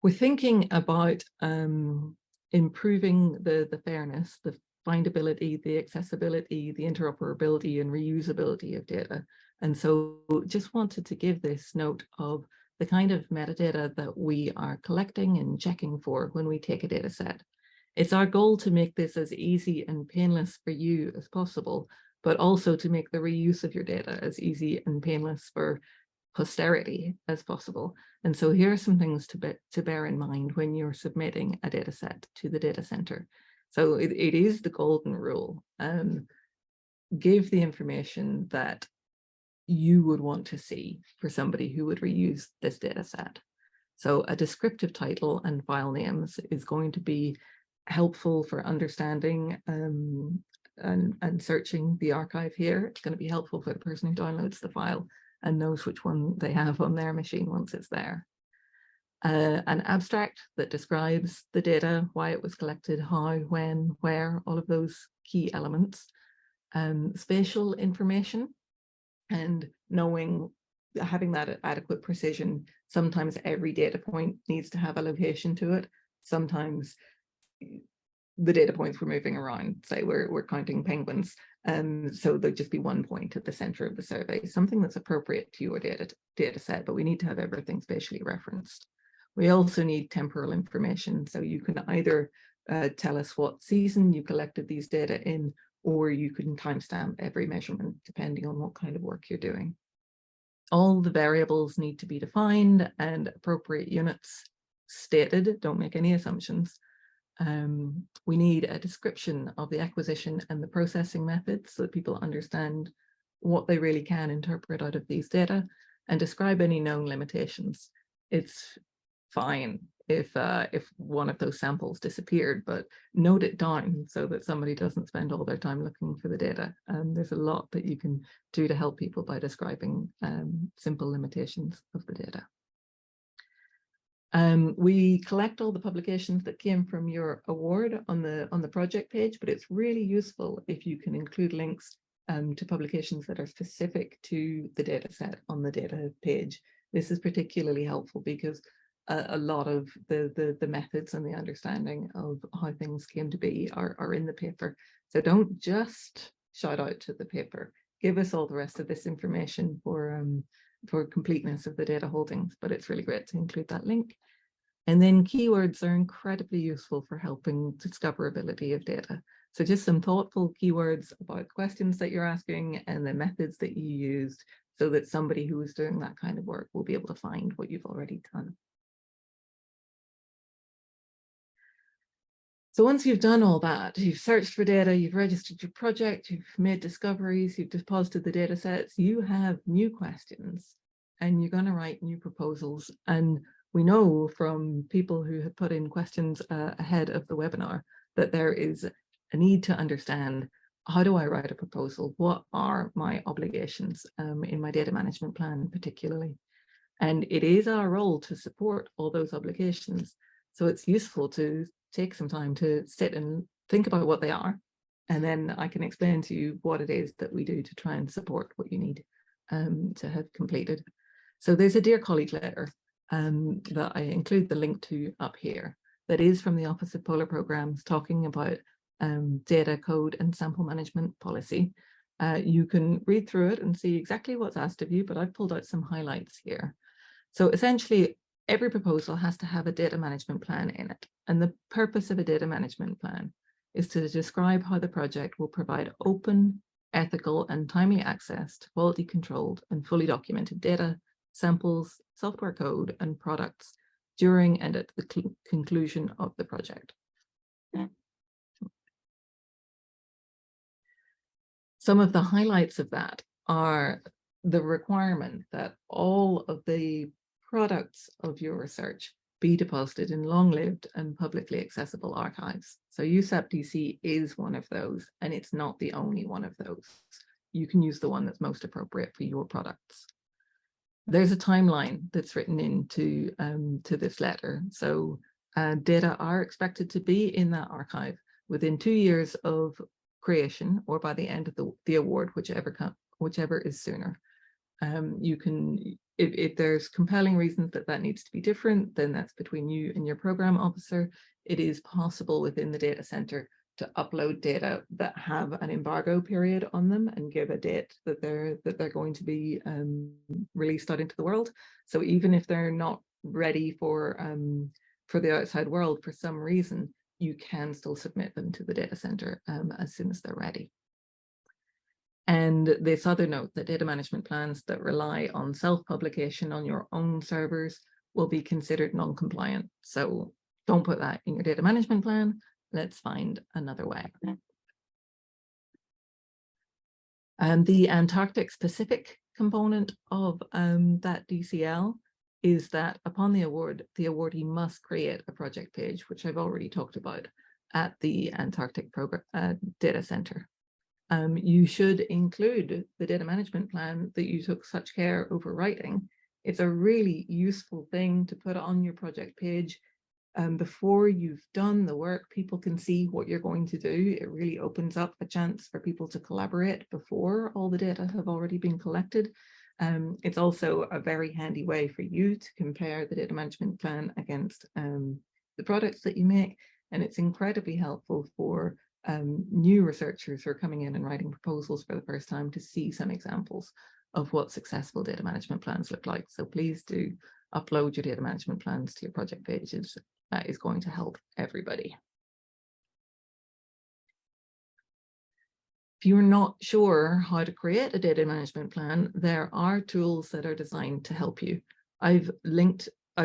We're thinking about improving the fairness, the findability, the accessibility, the interoperability and reusability of data. And so just wanted to give this note of the kind of metadata that we are collecting and checking for when we take a data set. It's our goal to make this as easy and painless for you as possible, but also to make the reuse of your data as easy and painless for posterity as possible. And so here are some things to bear in mind when you're submitting a data set to the data center. So it is the golden rule. Give the information that you would want to see for somebody who would reuse this data set. So a descriptive title and file names is going to be helpful for understanding and searching the archive here. It's going to be helpful for the person who downloads the file and knows which one they have on their machine once it's there. An abstract that describes the data, why it was collected, how, when, where, all of those key elements. Spatial information, and having that adequate precision. Sometimes every data point needs to have a location to it. Sometimes the data points we're moving around, say we're counting penguins, so there'll just be one point at the center of the survey, something that's appropriate to your data set, but we need to have everything spatially referenced. We also need temporal information, so you can either tell us what season you collected these data in, or you can timestamp every measurement depending on what kind of work you're doing. All the variables need to be defined and appropriate units stated. Don't make any assumptions. We need a description of the acquisition and the processing methods so that people understand what they really can interpret out of these data, and describe any known limitations. It's fine if one of those samples disappeared, but note it down so that somebody doesn't spend all their time looking for the data. There's a lot that you can do to help people by describing simple limitations of the data. We collect all the publications that came from your award on the project page, but it's really useful if you can include links to publications that are specific to the data set on the data page. This is particularly helpful because a lot of the methods and the understanding of how things came to be are in the paper. So don't just shout out to the paper. Give us all the rest of this information for completeness of the data holdings, but it's really great to include that link. And then keywords are incredibly useful for helping discoverability of data. So just some thoughtful keywords about questions that you're asking and the methods that you used, so that somebody who is doing that kind of work will be able to find what you've already done. So once you've done all that, you've searched for data, you've registered your project, you've made discoveries, you've deposited the data sets, you have new questions and you're going to write new proposals. And we know from people who have put in questions ahead of the webinar that there is a need to understand, how do I write a proposal? What are my obligations in my data management plan particularly? And it is our role to support all those obligations. So it's useful to take some time to sit and think about what they are, and then I can explain to you what it is that we do to try and support what you need to have completed. So there's a Dear Colleague letter that I include the link to up here, that is from the Office of Polar Programs, talking about data code and sample management policy. You can read through it and see exactly what's asked of you, but I've pulled out some highlights here. So essentially, every proposal has to have a data management plan in it. And the purpose of a data management plan is to describe how the project will provide open, ethical, and timely access to quality controlled and fully documented data, samples, software code, and products during and at the conclusion of the project. Some of the highlights of that are the requirement that all of the products of your research be deposited in long-lived and publicly accessible archives. So USAP DC is one of those, and it's not the only one of those. You can use the one that's most appropriate for your products. There's a timeline that's written into to this letter. So data are expected to be in that archive within 2 years of creation, or by the end of the award, whichever is sooner. You can if there's compelling reasons that that needs to be different, then that's between you and your program officer. It is possible within the data center to upload data that have an embargo period on them and give a date that they're going to be released out into the world. So even if they're not ready for the outside world for some reason, you can still submit them to the data center as soon as they're ready. And this other note, that data management plans that rely on self-publication on your own servers will be considered non-compliant. So don't put that in your data management plan. Let's find another way. And the Antarctic specific component of that DCL is that upon the award, the awardee must create a project page, which I've already talked about, at the Antarctic Program Data Center. You should include the data management plan that you took such care over writing. It's a really useful thing to put on your project page. Before you've done the work, people can see what you're going to do. It really opens up a chance for people to collaborate before all the data have already been collected. It's also a very handy way for you to compare the data management plan against the products that you make. And it's incredibly helpful for new researchers who are coming in and writing proposals for the first time to see some examples of what successful data management plans look like. So please do upload your data management plans to your project pages. That is going to help everybody. If you're not sure how to create a data management plan, there are tools that are designed to help you. I've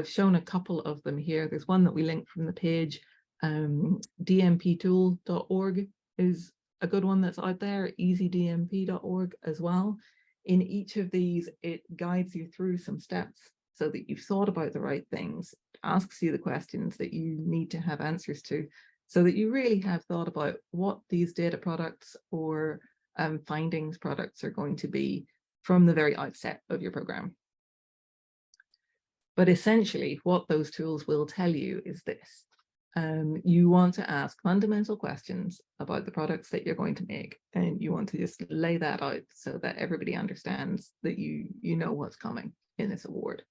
shown a couple of them here. There's one that we linked from the page. dmptool.org is a good one that's out there, easydmp.org as well. In each of these, it guides you through some steps so that you've thought about the right things, asks you the questions that you need to have answers to, so that you really have thought about what these data products or findings products are going to be from the very outset of your program. But essentially, what those tools will tell you is this. You want to ask fundamental questions about the products that you're going to make, and you want to just lay that out so that everybody understands that you know what's coming in this award.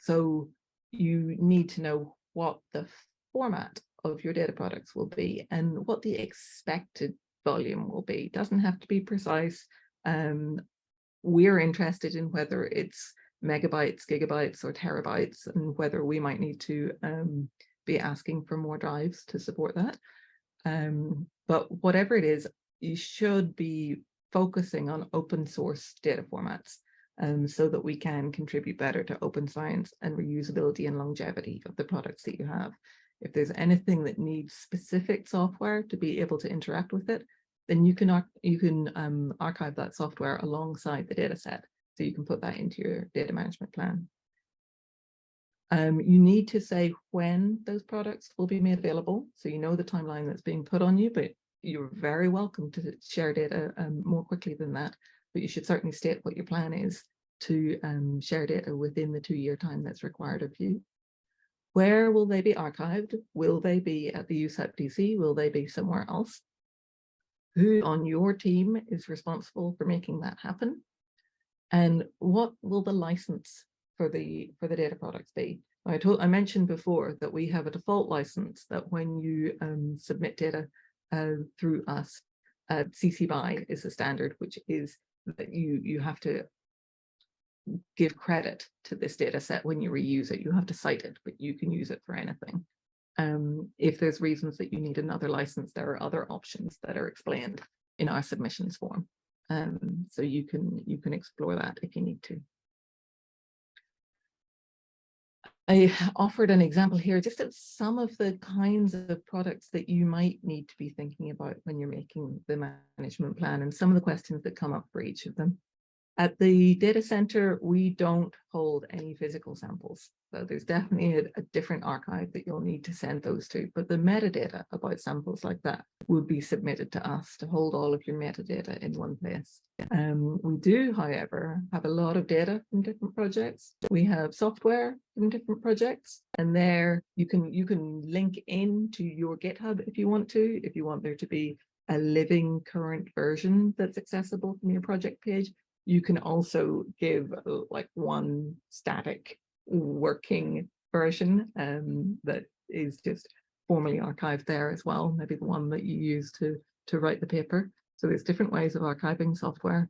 So you need to know what the format of your data products will be and what the expected volume will be. It doesn't have to be precise. We're interested in whether it's megabytes, gigabytes, or terabytes, and whether we might need to be asking for more drives to support that. But whatever it is, you should be focusing on open source data formats so that we can contribute better to open science and reusability and longevity of the products that you have. If there's anything that needs specific software to be able to interact with it, then you can archive that software alongside the data set, so you can put that into your data management plan. You need to say when those products will be made available, so you know the timeline that's being put on you, but you're very welcome to share data more quickly than that. But you should certainly state what your plan is to share data within the 2-year time that's required of you. Where will they be archived? Will they be at the USAP DC? Will they be somewhere else? Who on your team is responsible for making that happen? And what will the license for the data products be? I mentioned before that we have a default license that when you submit data through us, CC BY is the standard, which is that you have to give credit to this data set when you reuse it. You have to cite it, but you can use it for anything. If there's reasons that you need another license, there are other options that are explained in our submissions form. So you can explore that if you need to. I offered an example here just of some of the kinds of products that you might need to be thinking about when you're making the management plan, and some of the questions that come up for each of them. At the data center, we don't hold any physical samples. So there's definitely a different archive that you'll need to send those to, but the metadata about samples like that would be submitted to us to hold all of your metadata in one place. We do, however, have a lot of data from different projects. We have software from different projects, and there you can link into your GitHub if you want there to be a living current version that's accessible from your project page. You can also give like one static working version that is just formally archived there as well, maybe the one that you use to write the paper. So there's different ways of archiving software.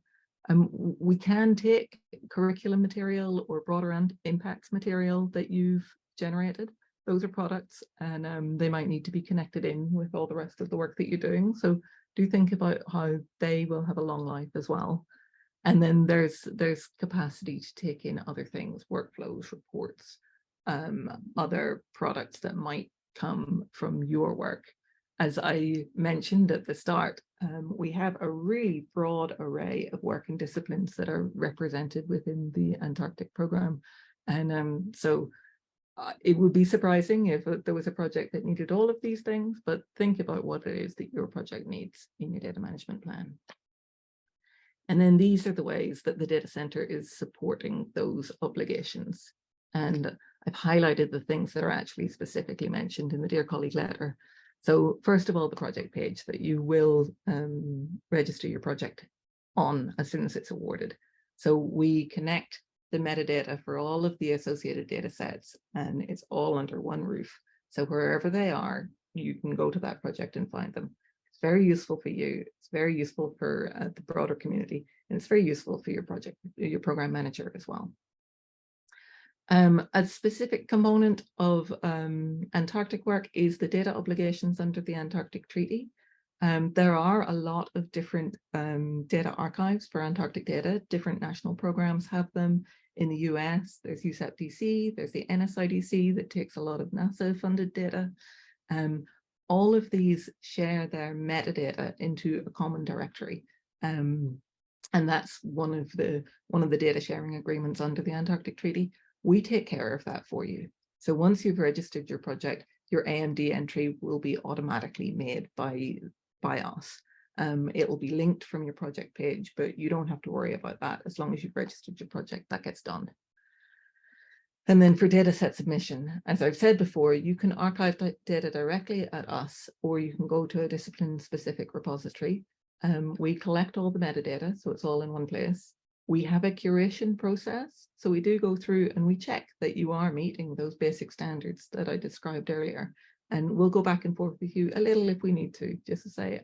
We can take curriculum material or broader impacts material that you've generated. Those are products, and they might need to be connected in with all the rest of the work that you're doing. So do think about how they will have a long life as well. And then there's capacity to take in other things, workflows, reports, other products that might come from your work. As I mentioned at the start, we have a really broad array of working disciplines that are represented within the Antarctic program. And so it would be surprising if there was a project that needed all of these things, but think about what it is that your project needs in your data management plan. And then these are the ways that the data center is supporting those obligations. And I've highlighted the things that are actually specifically mentioned in the Dear Colleague letter. So first of all, the project page that you will register your project on as soon as it's awarded. So we connect the metadata for all of the associated data sets, and it's all under one roof. So wherever they are, you can go to that project and find them. It's very useful for you. It's very useful for the broader community, and it's very useful for your project, your program manager as well. A specific component of Antarctic work is the data obligations under the Antarctic Treaty. There are a lot of different data archives for Antarctic data. Different national programs have them. In the US, there's USAP DC, there's the NSIDC that takes a lot of NASA-funded data. All of these share their metadata into a common directory. And that's one of the data sharing agreements under the Antarctic Treaty. We take care of that for you. So once you've registered your project, your AMD entry will be automatically made by us. It will be linked from your project page, but you don't have to worry about that. As long as you've registered your project, that gets done. And then for dataset submission, as I've said before, you can archive that data directly at us, or you can go to a discipline-specific repository. We collect all the metadata, so it's all in one place. We have a curation process, so we do go through and we check that you are meeting those basic standards that I described earlier. And we'll go back and forth with you a little if we need to, just to say,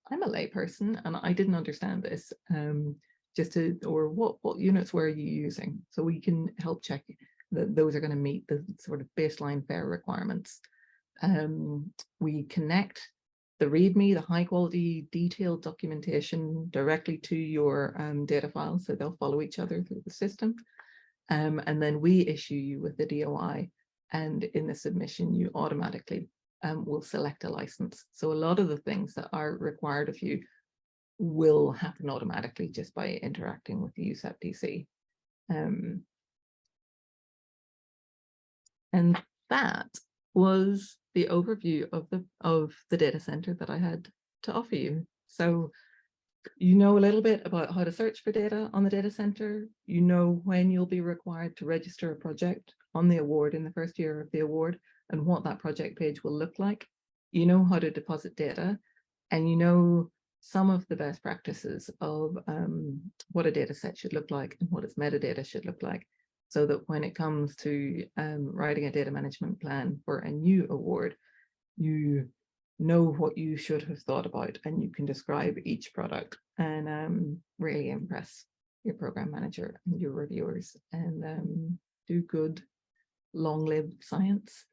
I'm a layperson and I didn't understand this. Or what units were you using? So we can help check that those are going to meet the sort of baseline FAIR requirements. We connect the README, the high quality detailed documentation directly to your data files, so they'll follow each other through the system. And then we issue you with the DOI, and in the submission you automatically will select a license. So a lot of the things that are required of you will happen automatically just by interacting with the USAP DC. And that was the overview of the data center that I had to offer you. So you know a little bit about how to search for data on the data center. You know when you'll be required to register a project on the award in the first year of the award and what that project page will look like. You know how to deposit data, and you know some of the best practices of what a data set should look like and what its metadata should look like, so that when it comes to writing a data management plan for a new award, you know what you should have thought about and you can describe each product and really impress your program manager and your reviewers and do good, long-lived science.